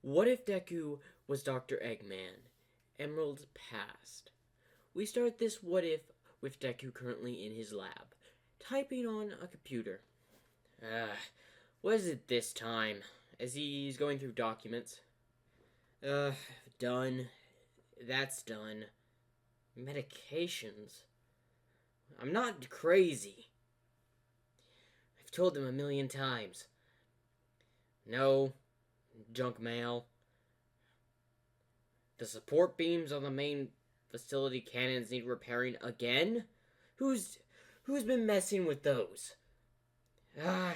What if Deku was Dr. Eggman, Emerald's past? We start this what if with Deku currently in his lab, typing on a computer. What is it this time? As he's going through documents. Done. That's done. Medications. I'm not crazy. I've told them a million times. No. Junk mail. The support beams on the main facility cannons need repairing again? Who's been messing with those? They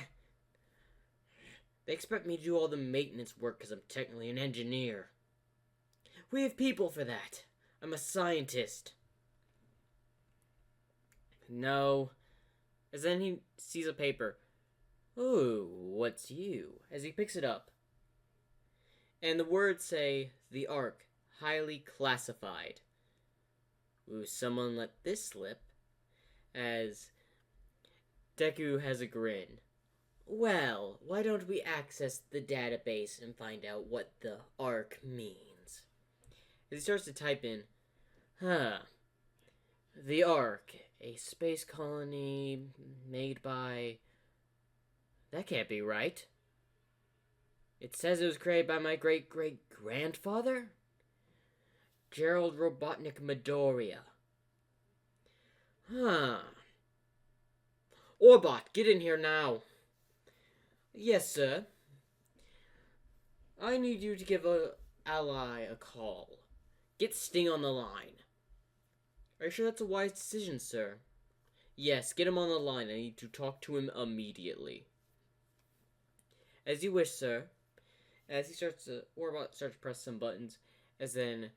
expect me to do all the maintenance work because I'm technically an engineer. We have people for that. I'm a scientist. No. As then he sees a paper. Ooh, what's you? As he picks it up. And the words say, the Ark, highly classified. Ooh, someone let this slip. As Deku has a grin. Well, why don't we access the database and find out what the Ark means? As he starts to type in, the Ark, a space colony made by... That can't be right. It says it was created by my great-great-grandfather? Gareld Robotnik Midoriya. Orbot, get in here now. Yes, sir. I need you to give a ally a call. Get Sting on the line. Are you sure that's a wise decision, sir? Yes, get him on the line. I need to talk to him immediately. As you wish, sir. As he starts to, Orbot starts to press some buttons, as then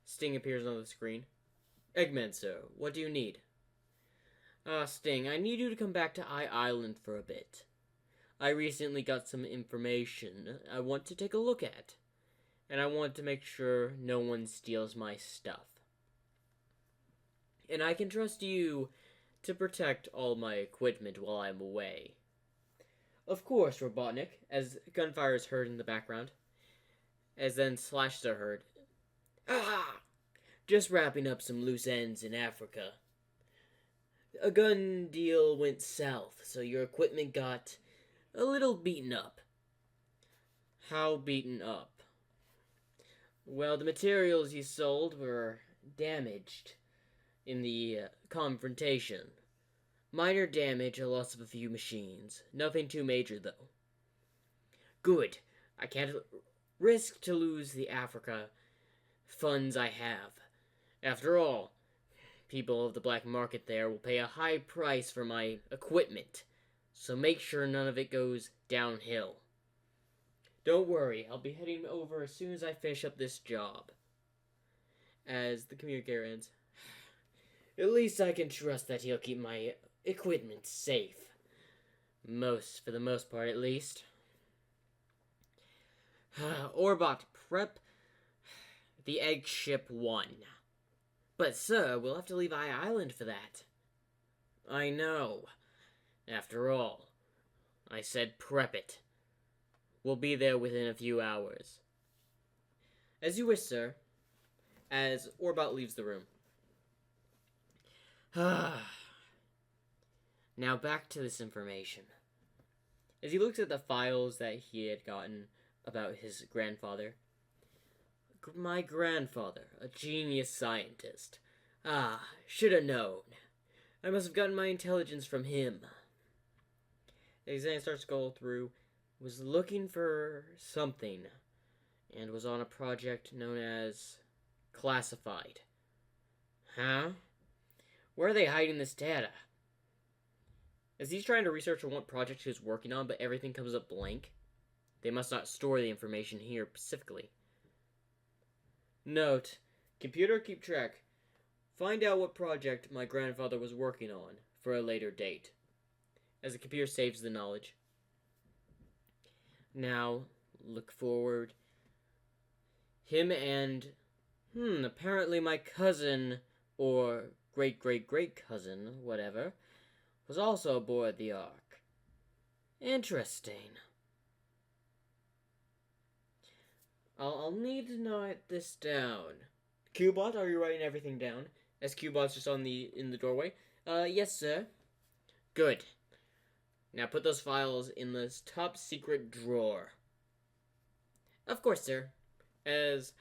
Sting appears on the screen. Eggman, sir, what do you need? Sting, I need you to come back to Island for a bit. I recently got some information I want to take a look at, and I want to make sure no one steals my stuff. And I can trust you to protect all my equipment while I'm away. Of course, Robotnik, as gunfire is heard in the background, as then slashes are heard. Just wrapping up some loose ends in Africa. A gun deal went south, so your equipment got a little beaten up. How beaten up? Well, the materials you sold were damaged in the confrontation. Minor damage, a loss of a few machines. Nothing too major, though. Good. I can't risk to lose the Africa funds I have. After all, people of the black market there will pay a high price for my equipment, so make sure none of it goes downhill. Don't worry, I'll be heading over as soon as I finish up this job. As the communicator ends, at least I can trust that he'll keep my equipment safe. For the most part, at least. Orbot, prep the egg ship 1. But, sir, we'll have to leave Island for that. I know. After all, I said prep it. We'll be there within a few hours. As you wish, sir. As Orbot leaves the room. Now back to this information. As he looks at the files that he had gotten about his grandfather. My grandfather, a genius scientist. Should have known. I must have gotten my intelligence from him. Exam starts to go through, was looking for something, and was on a project known as Classified. Huh? Where are they hiding this data? As he's trying to research on what project he's working on, but everything comes up blank. They must not store the information here specifically. Note, computer keep track. Find out what project my grandfather was working on for a later date. As the computer saves the knowledge. Now, look forward. Him and, apparently my cousin, or great-great-great-cousin, whatever, was also aboard the Ark. Interesting. I'll need to note this down. Qbot, are you writing everything down? As Qbot's just in the doorway. Yes, sir. Good. Now put those files in this top secret drawer. Of course, sir. As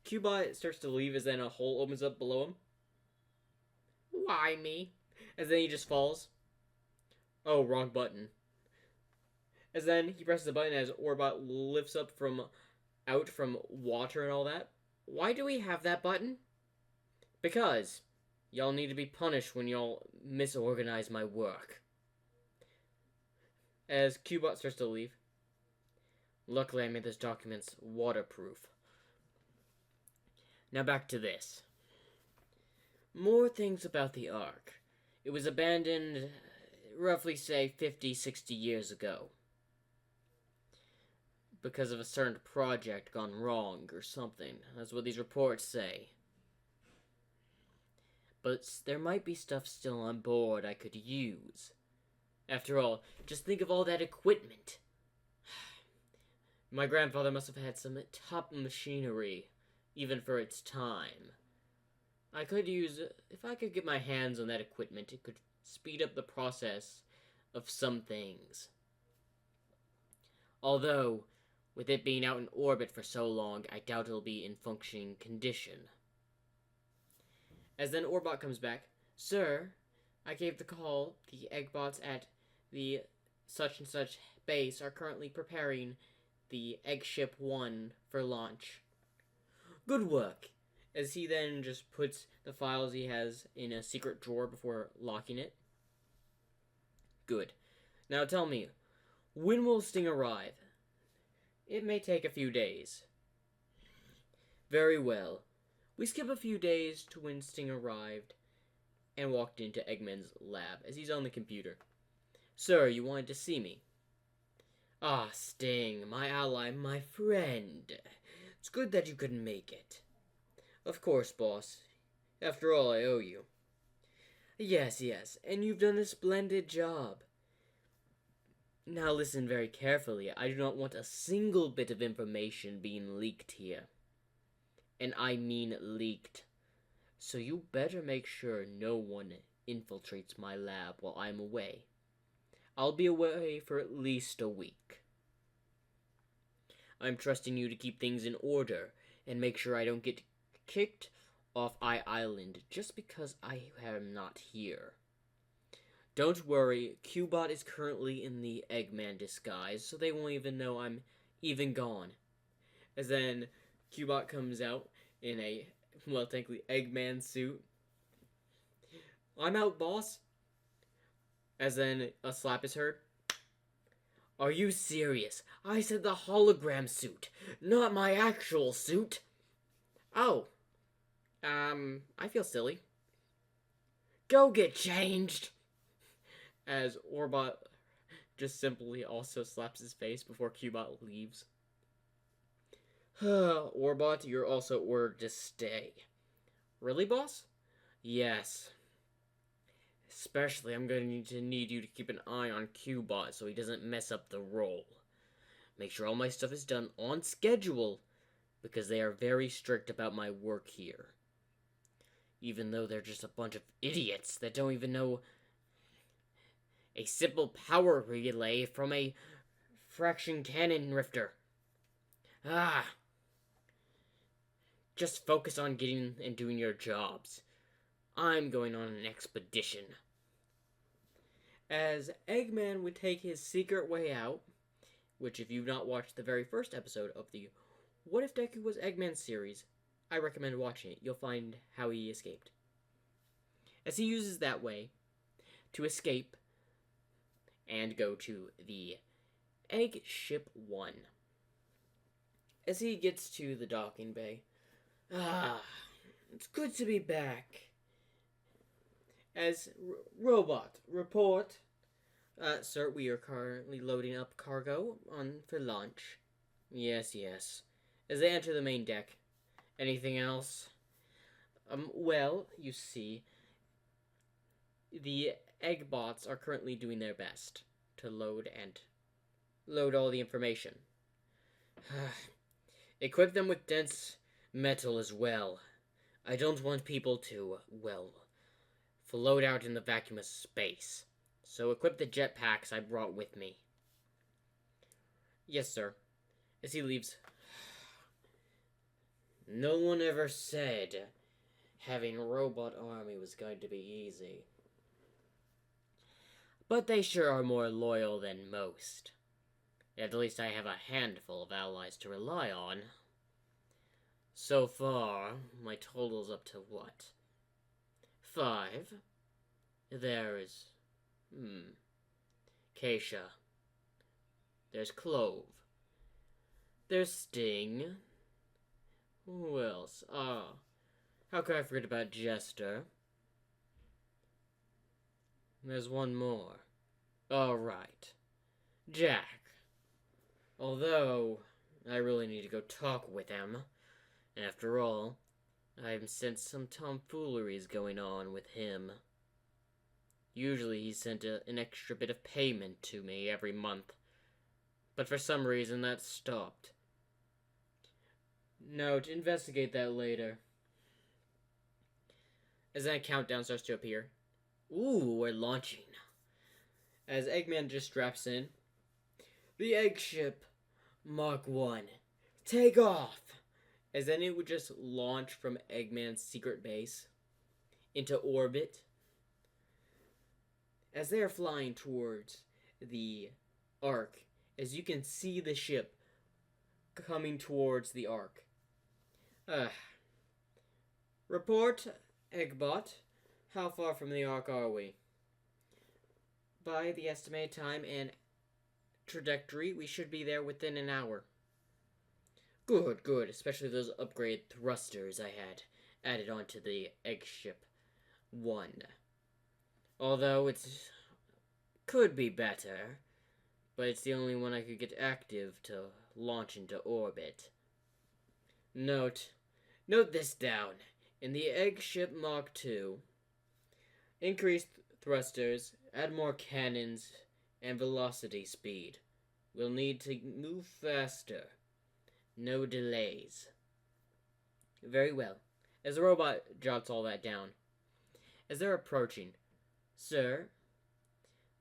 Qbot starts to leave, as then a hole opens up below him. Why me? As then he just falls. Oh, wrong button. As then he presses the button as Orbot lifts up out from water and all that. Why do we have that button? Because y'all need to be punished when y'all misorganize my work. As Qbot starts to leave. Luckily, I made this document's waterproof. Now back to this. More things about the Ark. It was abandoned, roughly say 50, 60 years ago. Because of a certain project gone wrong or something. That's what these reports say. But there might be stuff still on board I could use. After all, just think of all that equipment. My grandfather must have had some top machinery, even for its time. If I could get my hands on that equipment, it could speed up the process of some things. Although, with it being out in orbit for so long, I doubt it'll be in functioning condition. As then Orbot comes back, Sir, I gave the call. The eggbots at the such and such base are currently preparing the Eggship 1 for launch. Good work. As he then just puts the files he has in a secret drawer before locking it. Good. Now tell me, when will Sting arrive? It may take a few days. Very well. We skip a few days to when Sting arrived and walked into Eggman's lab as he's on the computer. Sir, you wanted to see me? Ah, Sting, my ally, my friend. It's good that you could make it. Of course, boss. After all, I owe you. Yes, and you've done a splendid job. Now listen very carefully. I do not want a single bit of information being leaked here. And I mean leaked. So you better make sure no one infiltrates my lab while I'm away. I'll be away for at least a week. I'm trusting you to keep things in order and make sure I don't get kicked off Island just because I am not here. Don't worry, Qbot is currently in the Eggman disguise, so they won't even know I'm even gone. As then Qbot comes out in a, well, technically Eggman suit. I'm out, boss. As then a slap is heard. Are you serious? I said the hologram suit, not my actual suit. Oh. I feel silly. Go get changed. As Orbot just simply also slaps his face before Qbot leaves. Orbot, you're also ordered to stay. Really, boss? Yes. Especially, I'm going to need you to keep an eye on Qbot so he doesn't mess up the role. Make sure all my stuff is done on schedule, because they are very strict about my work here. Even though they're just a bunch of idiots that don't even know a simple power relay from a fraction cannon rifter. Just focus on getting and doing your jobs. I'm going on an expedition. As Eggman would take his secret way out, which if you've not watched the very first episode of the What If Deku Was Eggman series, I recommend watching it. You'll find how he escaped. As he uses that way to escape and go to the Eggship 1. As he gets to the docking bay, it's good to be back. As Robot, report. Sir, we are currently loading up cargo for launch. Yes. As they enter the main deck. Anything else? Well, you see, the eggbots are currently doing their best to load all the information. Equip them with dense metal as well. I don't want people to, well, float out in the vacuum of space. So equip the jetpacks I brought with me. Yes, sir. As he leaves. No one ever said having a robot army was going to be easy. But they sure are more loyal than most. At least I have a handful of allies to rely on. So far, my total's up to what? 5. There's... Keisha. There's Clove. There's Sting. Who else? How could I forget about Jester? There's one more. Alright. Jack. Although, I really need to go talk with him. After all, I've sensed some tomfooleries going on with him. Usually he sent an extra bit of payment to me every month. But for some reason that stopped. Note, investigate that later. As that countdown starts to appear. Ooh, we're launching. As Eggman just straps in. The Eggship Mark 1. Take off! As then it would just launch from Eggman's secret base into orbit. As they are flying towards the Ark, as you can see the ship coming towards the Ark. Report, Eggbot. How far from the Ark are we? By the estimated time and trajectory, we should be there within an hour. Good, good. Especially those upgrade thrusters I had added onto the Eggship 1. Although it could be better, but it's the only one I could get active to launch into orbit. Note this down. In the Eggship Mark 2, increase thrusters, add more cannons, and velocity speed. We'll need to move faster. No delays. Very well. As the robot jots all that down. As they're approaching, Sir,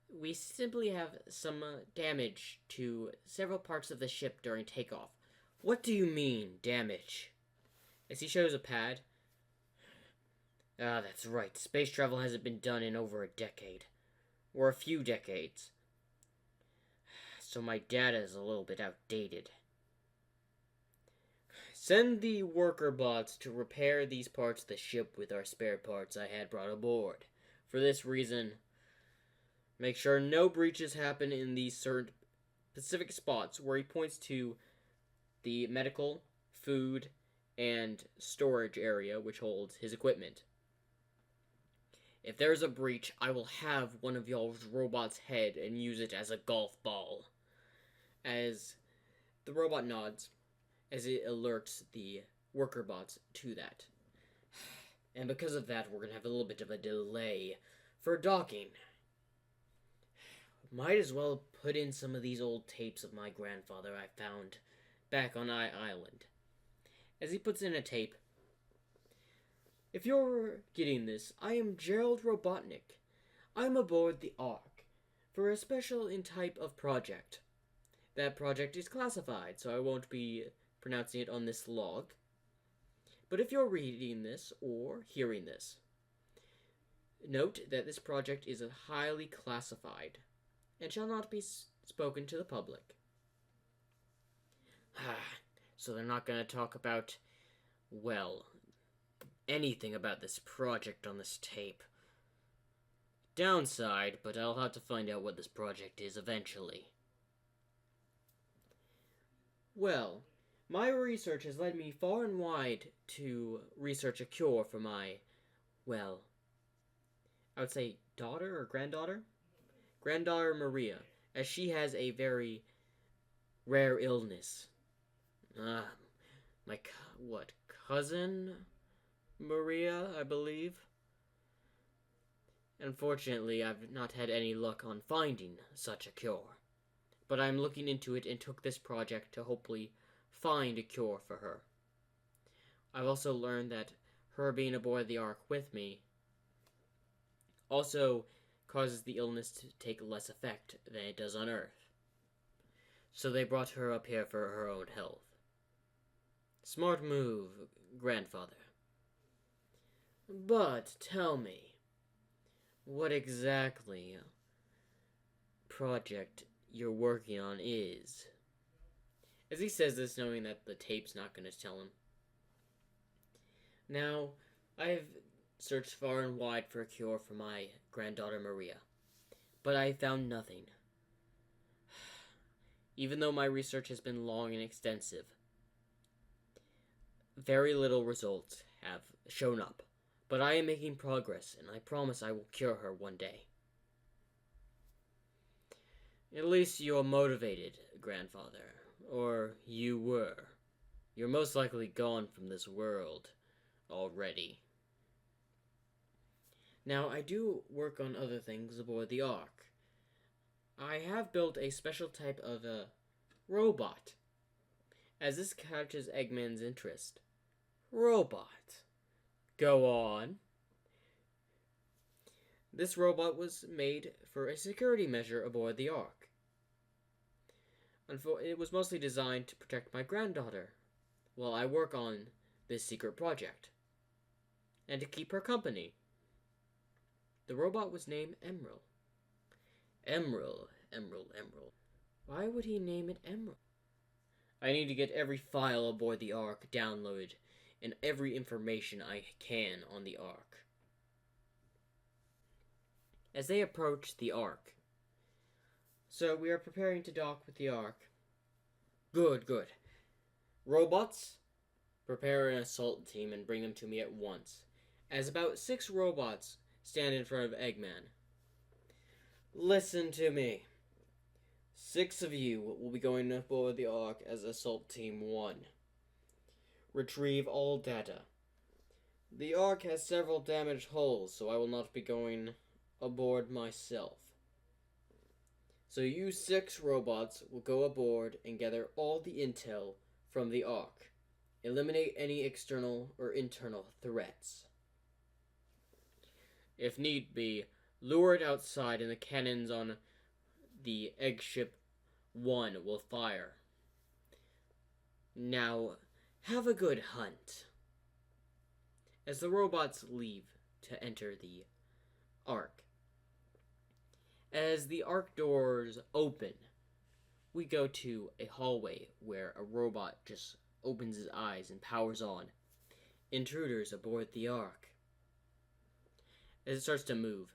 we simply have some damage to several parts of the ship during takeoff. What do you mean, damage? As he shows a pad. That's right. Space travel hasn't been done in over a decade. Or a few decades. So my data is a little bit outdated. Send the worker bots to repair these parts of the ship with our spare parts I had brought aboard. For this reason, make sure no breaches happen in these certain specific spots where he points to the medical, food, and storage area which holds his equipment. If there's a breach, I will have one of y'all's robots' head and use it as a golf ball. As the robot nods, as it alerts the worker bots to that. And because of that, we're going to have a little bit of a delay for docking. Might as well put in some of these old tapes of my grandfather I found back on Island. As he puts in a tape. If you're getting this, I am Gareld Robotnik. I'm aboard the Ark for a special type of project. That project is classified, so I won't be pronouncing it on this log. But if you're reading this or hearing this, note that this project is highly classified and shall not be spoken to the public. So they're not going to talk about, well, anything about this project on this tape. Downside, but I'll have to find out what this project is eventually. Well, my research has led me far and wide to research a cure for my, well, I would say daughter or granddaughter? Granddaughter Maria, as she has a very rare illness. My cousin Maria, I believe? Unfortunately, I've not had any luck on finding such a cure. But I'm looking into it and took this project to hopefully find a cure for her. I've also learned that her being aboard the Ark with me also causes the illness to take less effect than it does on Earth. So they brought her up here for her own health. Smart move, grandfather. But tell me, what exactly project you're working on is? As he says this, knowing that the tape's not going to tell him. Now, I've searched far and wide for a cure for my granddaughter Maria, but I found nothing. Even though my research has been long and extensive, very little results have shown up. But I am making progress, and I promise I will cure her one day. At least you're motivated, grandfather. Or you were. You're most likely gone from this world already. Now, I do work on other things aboard the Ark. I have built a special type of a robot, as this catches Eggman's interest. Robot. Go on. This robot was made for a security measure aboard the Ark. It was mostly designed to protect my granddaughter while I work on this secret project, and to keep her company. The robot was named Emerl. Emerl. Why would he name it Emerl? I need to get every file aboard the Ark downloaded and every information I can on the Ark. As they approach the Ark. So we are preparing to dock with the Ark. Good. Robots, prepare an assault team and bring them to me at once, as about 6 robots stand in front of Eggman. Listen to me. 6 of you will be going aboard the Ark as Assault Team 1. Retrieve all data. The Ark has several damaged hulls, so I will not be going aboard myself. So you 6 robots will go aboard and gather all the intel from the Ark. Eliminate any external or internal threats. If need be, lure it outside and the cannons on the Eggship 1 will fire. Now, have a good hunt. As the robots leave to enter the Ark. As the Ark doors open, we go to a hallway where a robot just opens his eyes and powers on. Intruders aboard the Ark. As it starts to move.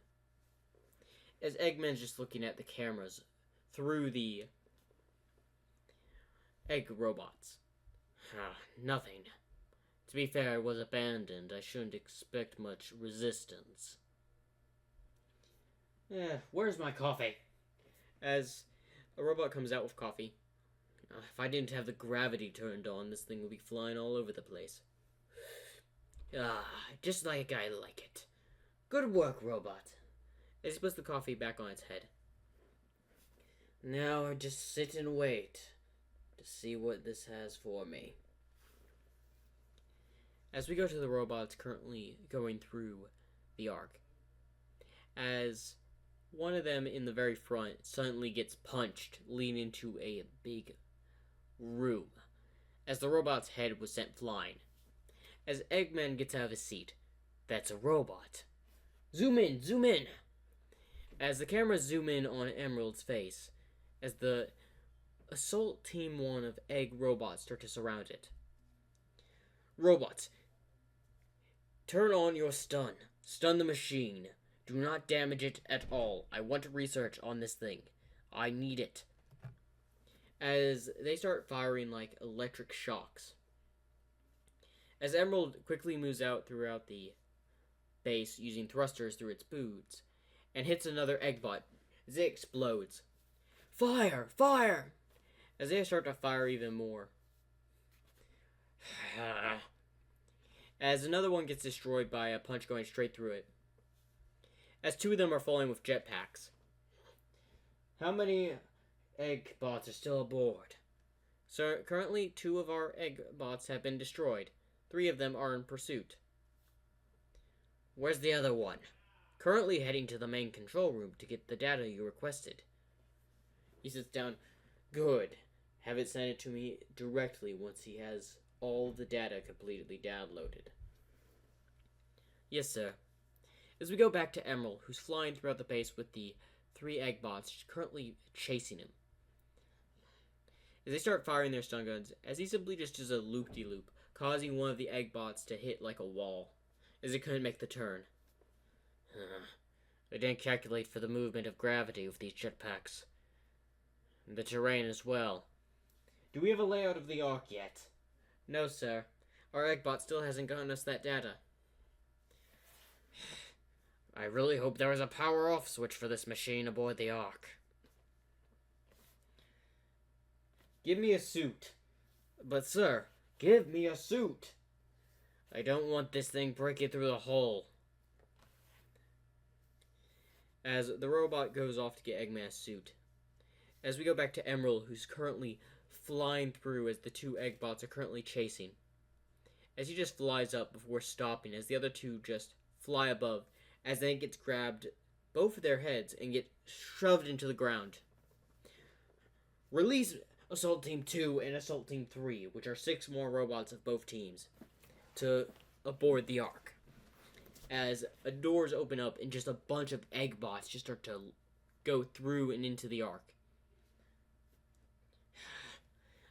As Eggman's just looking at the cameras through the egg robots. Nothing. To be fair, I was abandoned. I shouldn't expect much resistance. Where's my coffee? As a robot comes out with coffee. If I didn't have the gravity turned on, this thing would be flying all over the place. Just like I like it. Good work, robot. As he puts the coffee back on its head. Now I just sit and wait to see what this has for me. As we go to the robots currently going through the Ark. As one of them in the very front suddenly gets punched, leading into a big room. As the robot's head was sent flying. As Eggman gets out of his seat. That's a robot. Zoom in! As the cameras zoom in on Emerald's face, as the Assault Team 1 of Egg robots start to surround it. Robots, turn on your stun. Stun the machine. Do not damage it at all. I want research on this thing. I need it. As they start firing like electric shocks. As Emerald quickly moves out throughout the base using thrusters through its boots and hits another eggbot as it explodes. Fire! As they start to fire even more. As another one gets destroyed by a punch going straight through it. As 2 of them are falling with jetpacks. How many egg bots are still aboard? So currently 2 of our Eggbots have been destroyed. 3 of them are in pursuit. Where's the other one? Currently heading to the main control room to get the data you requested. He sits down. Good. Have it send it to me directly once he has all the data completely downloaded. Yes, sir. As we go back to Emerl, who's flying throughout the base with the 3 Eggbots currently chasing him. As they start firing their stun guns, as he simply just does a loop-de-loop, causing one of the Eggbots to hit like a wall, as it couldn't make the turn. I didn't calculate for the movement of gravity with these jetpacks. And the terrain as well. Do we have a layout of the Ark yet? No, sir. Our Eggbot still hasn't gotten us that data. I really hope there is a power-off switch for this machine aboard the Ark. Give me a suit. But, sir, give me a suit. I don't want this thing breaking through the hull. As the robot goes off to get Eggman's suit. As we go back to Emerl, who's currently flying through as the 2 Eggbots are currently chasing. As he just flies up before stopping, as the other 2 just fly above, as then gets grabbed both of their heads and get shoved into the ground. Release Assault Team 2 and Assault Team 3, which are 6 more robots of both teams, to aboard the Ark. As doors open up and just a bunch of Eggbots just start to go through and into the Ark.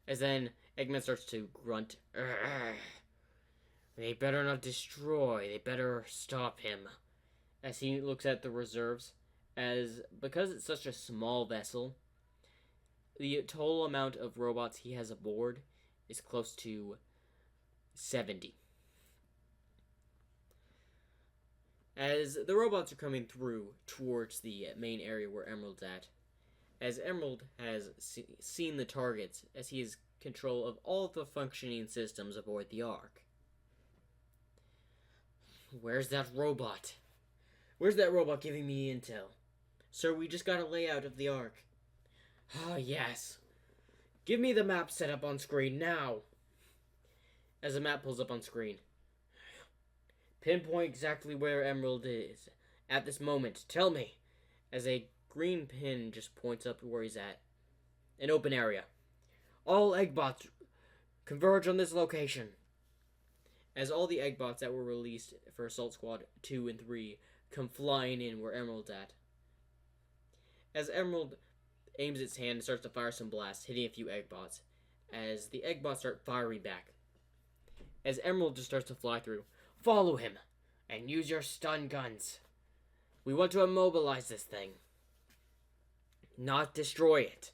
As then Eggman starts to grunt. They better not destroy. They better stop him. As he looks at the reserves, because it's such a small vessel, the total amount of robots he has aboard is close to 70. As the robots are coming through towards the main area where Emerald's at, as Emerald has seen the targets, as he has control of all the functioning systems aboard the Ark. Where's that robot? Where's that robot giving me intel? Sir, we just got a layout of the Ark. Ah, yes. Give me the map set up on screen now. As the map pulls up on screen. Pinpoint exactly where Emerald is at this moment. Tell me. As a green pin just points up to where he's at. An open area. All Eggbots converge on this location. As all the Eggbots that were released for Assault Squad 2 and 3 come flying in where Emerald's at. As Emerald aims its hand and starts to fire some blasts, hitting a few Eggbots. As the Eggbots start firing back. As Emerald just starts to fly through. Follow him and use your stun guns. We want to immobilize this thing. Not destroy it.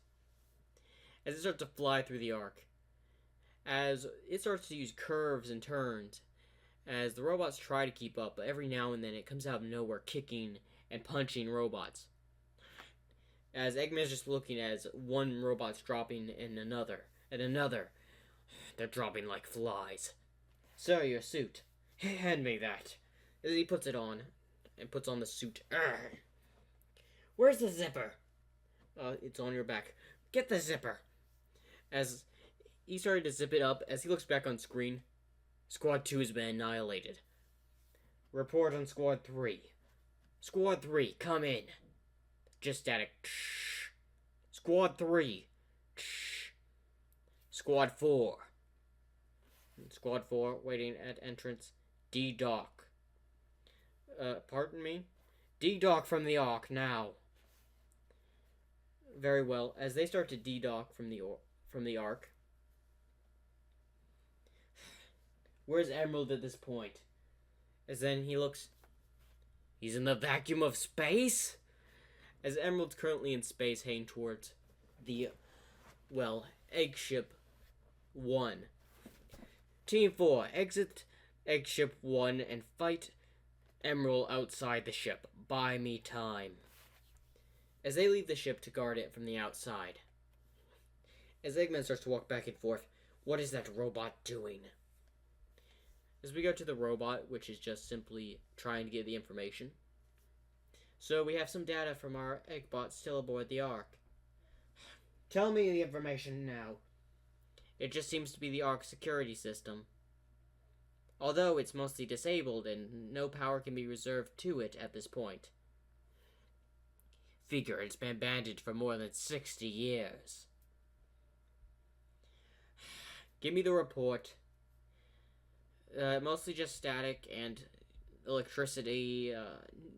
As it starts to fly through the Ark. As it starts to use curves and turns. As the robots try to keep up, but every now and then it comes out of nowhere kicking and punching robots. As Eggman's just looking as one robot's dropping and another. They're dropping like flies. Sir, your suit. Hand me that. As he puts it on and puts on the suit. Arrgh. Where's the zipper? It's on your back. Get the zipper. As he started to zip it up, as he looks back on screen, Squad 2 has been annihilated. Report on Squad 3. Squad 3, come in. Just static. Squad 3. Squad 4. Squad 4 waiting at entrance. D-Dock. Pardon me? D-Dock from the Ark now. Very well. As they start to D-Dock from the Ark. Where's Emerald at this point? As then he looks. He's in the vacuum of space? As Emerald's currently in space heading towards the, Eggship 1. Team 4, exit Eggship 1 and fight Emerald outside the ship. Buy me time. As they leave the ship to guard it from the outside. As Eggman starts to walk back and forth, what is that robot doing? As we go to the robot, which is just simply trying to get the information. So we have some data from our Eggbot still aboard the Ark. Tell me the information now. It just seems to be the Ark security system. Although it's mostly disabled and no power can be reserved to it at this point. Figure it's been abandoned for more than 60 years. Give me the report. Mostly just static and electricity,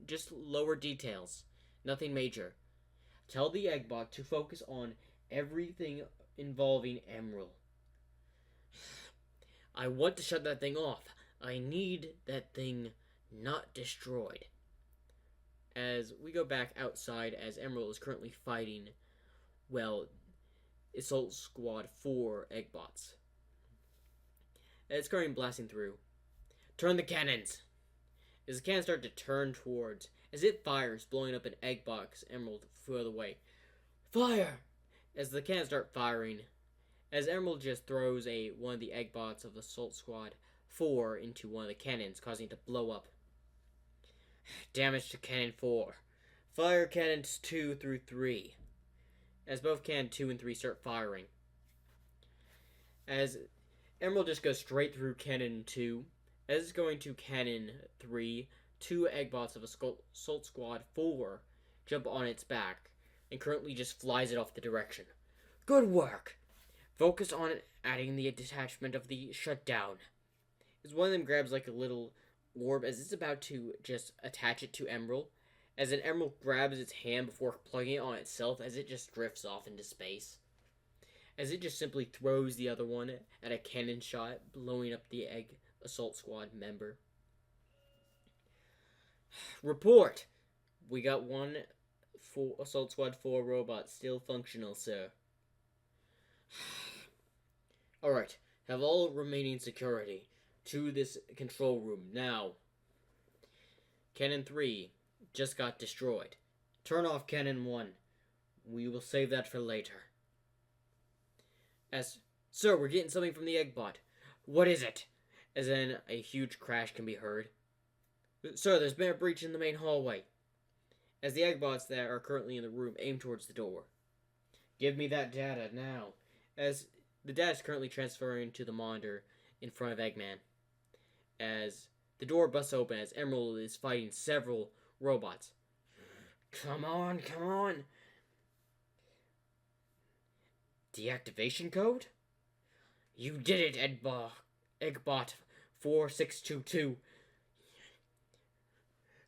just lower details. Nothing major. Tell the eggbot to focus on everything involving Emerl. I want to shut that thing off. I need that thing not destroyed. As we go back outside, as Emerl is currently fighting, well, Assault Squad 4 Eggbots. It's currently blasting through. Turn the cannons! As the cannons start to turn towards, as it fires, blowing up an Eggbox Emerald further away. Fire! As the cannons start firing, as Emerald just throws one of the Eggbots of Assault Squad 4 into one of the cannons, causing it to blow up. Damage to Cannon 4. Fire Cannons 2 through 3. As both Cannon 2 and 3 start firing. As Emerald just goes straight through Cannon 2. As it's going to Cannon 3, 2 Eggbots of Assault Squad 4 jump on its back and currently just flies it off the direction. Good work! Focus on adding the detachment of the shutdown. As one of them grabs like a little orb as it's about to just attach it to Emerl. As an Emerl grabs its hand before plugging it on itself as it just drifts off into space. As it just simply throws the other one at a cannon shot, blowing up the Assault Squad member. Report! We got one Assault Squad 4 robot still functional, sir. Alright, have all remaining security to this control room now. Cannon 3 just got destroyed. Turn off Cannon 1. We will save that for later. Sir, we're getting something from the Eggbot. What is it? As in, a huge crash can be heard. Sir, there's been a breach in the main hallway. As the Eggbots that are currently in the room aim towards the door. Give me that data now. As the data is currently transferring to the monitor in front of Eggman. As the door busts open as Emerl is fighting several robots. Come on, come on. Deactivation code? You did it, Eggbot 4622.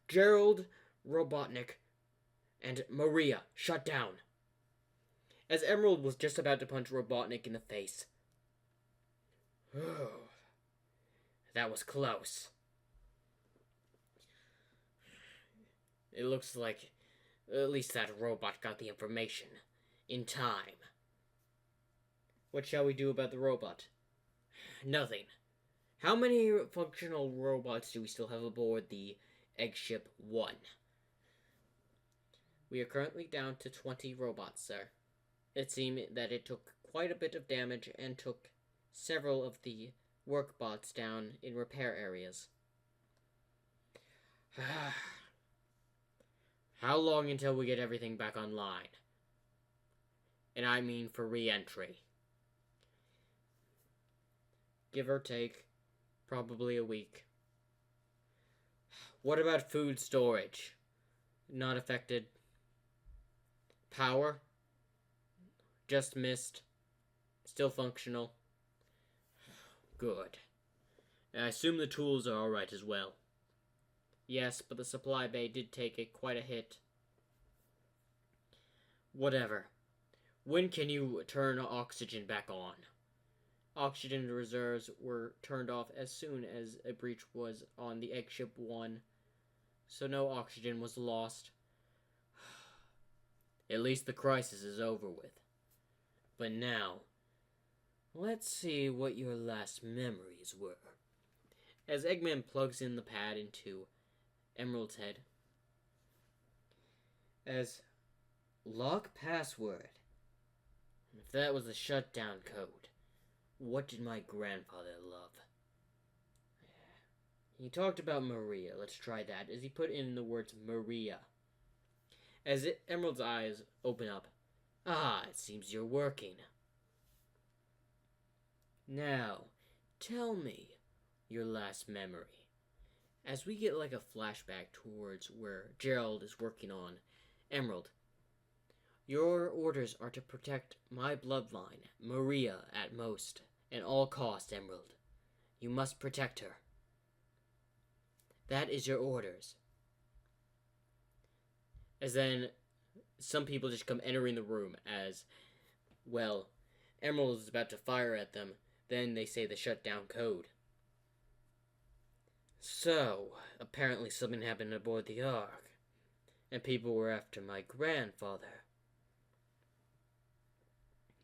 Gareld, Robotnik, and Maria shut down. As Emerald was just about to punch Robotnik in the face. That was close. It looks like at least that robot got the information in time. What shall we do about the robot? Nothing. How many functional robots do we still have aboard the Eggship 1? We are currently down to 20 robots, sir. It seemed that it took quite a bit of damage and took several of the workbots down in repair areas. How long until we get everything back online? And I mean for re-entry. Give or take, probably a week. What about food storage? Not affected. Power? Just missed. Still functional. Good. I assume the tools are alright as well. Yes, but the supply bay did take quite a hit. Whatever. When can you turn oxygen back on? Oxygen reserves were turned off as soon as a breach was on the Eggship 1, so no oxygen was lost. At least the crisis is over with. But now, let's see what your last memories were. As Eggman plugs in the pad into Emerald's head. As lock password. If that was the shutdown code, what did my grandfather love? He talked about Maria. Let's try that. As he put in the words Maria. As Emerald's eyes open up. Ah, it seems you're working. Now, tell me your last memory. As we get like a flashback towards where Gareld is working on Emerald. Your orders are to protect my bloodline, Maria at most, at all costs, Emerald. You must protect her. That is your orders. As then, some people just come entering the room as, well, Emerald is about to fire at them. Then they say the shutdown code. So, apparently something happened aboard the Ark, and people were after my grandfather.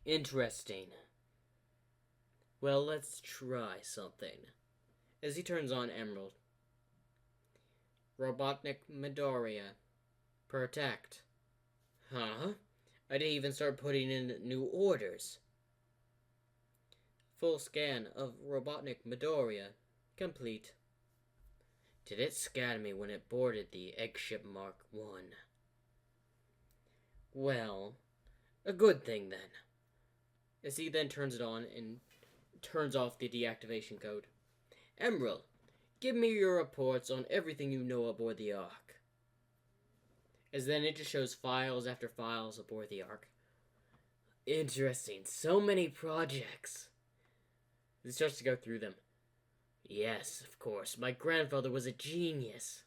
Interesting. Well, let's try something. As he turns on Emerald. Robotnik Midoriya. Protect. Huh? I didn't even start putting in new orders. Full scan of Robotnik Midoriya. Complete. Did it scan me when it boarded the Eggship Mark 1? Well, a good thing then. As he then turns it on and turns off the deactivation code. Emerald, give me your reports on everything you know aboard the Ark. As then it just shows files after files aboard the Ark. Interesting, so many projects. It starts to go through them. Yes, of course, my grandfather was a genius.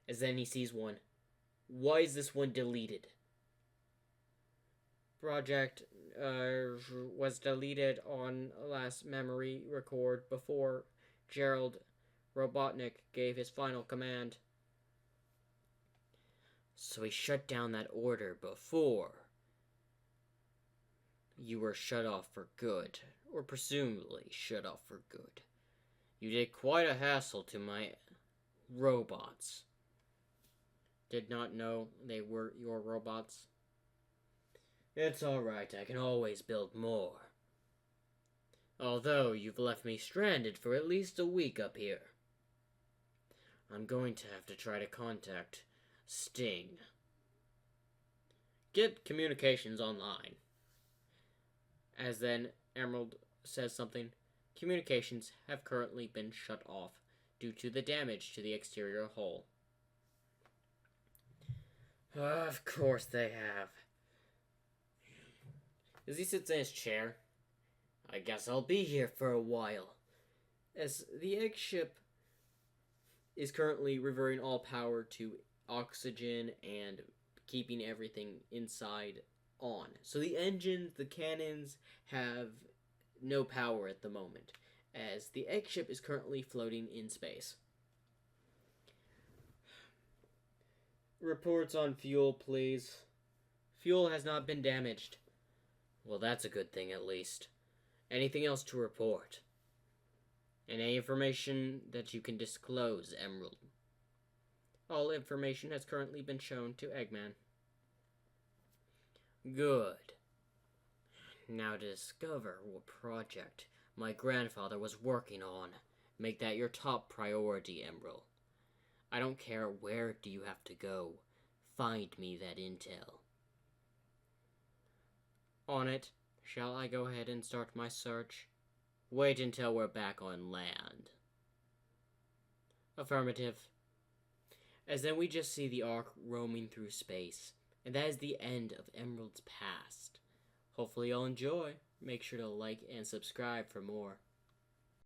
As then he sees one. Why is this one deleted? Project was deleted on last memory record before Gareld Robotnik gave his final command. So he shut down that order before you were shut off for good, or presumably shut off for good. You did quite a hassle to my robots. Did not know they were your robots. It's alright, I can always build more. Although you've left me stranded for at least a week up here. I'm going to have to try to contact Sting. Get communications online. As then Emerald says something. Communications have currently been shut off due to the damage to the exterior hull. Of course they have. As he sits in his chair, I guess I'll be here for a while. As the egg ship is currently reverting all power to oxygen and keeping everything inside on. So the engines, the cannons have no power at the moment, as the egg ship is currently floating in space. Reports on fuel, please. Fuel has not been damaged. Well, that's a good thing, at least. Anything else to report? Any information that you can disclose, Emerald? All information has currently been shown to Eggman. Good. Now to discover what project my grandfather was working on. Make that your top priority, Emerald. I don't care where do you have to go. Find me that intel. On it. Shall I go ahead and start my search? Wait until we're back on land. Affirmative. As then we just see the Ark roaming through space. And that is the end of Emerald's past. Hopefully you'll enjoy. Make sure to like and subscribe for more.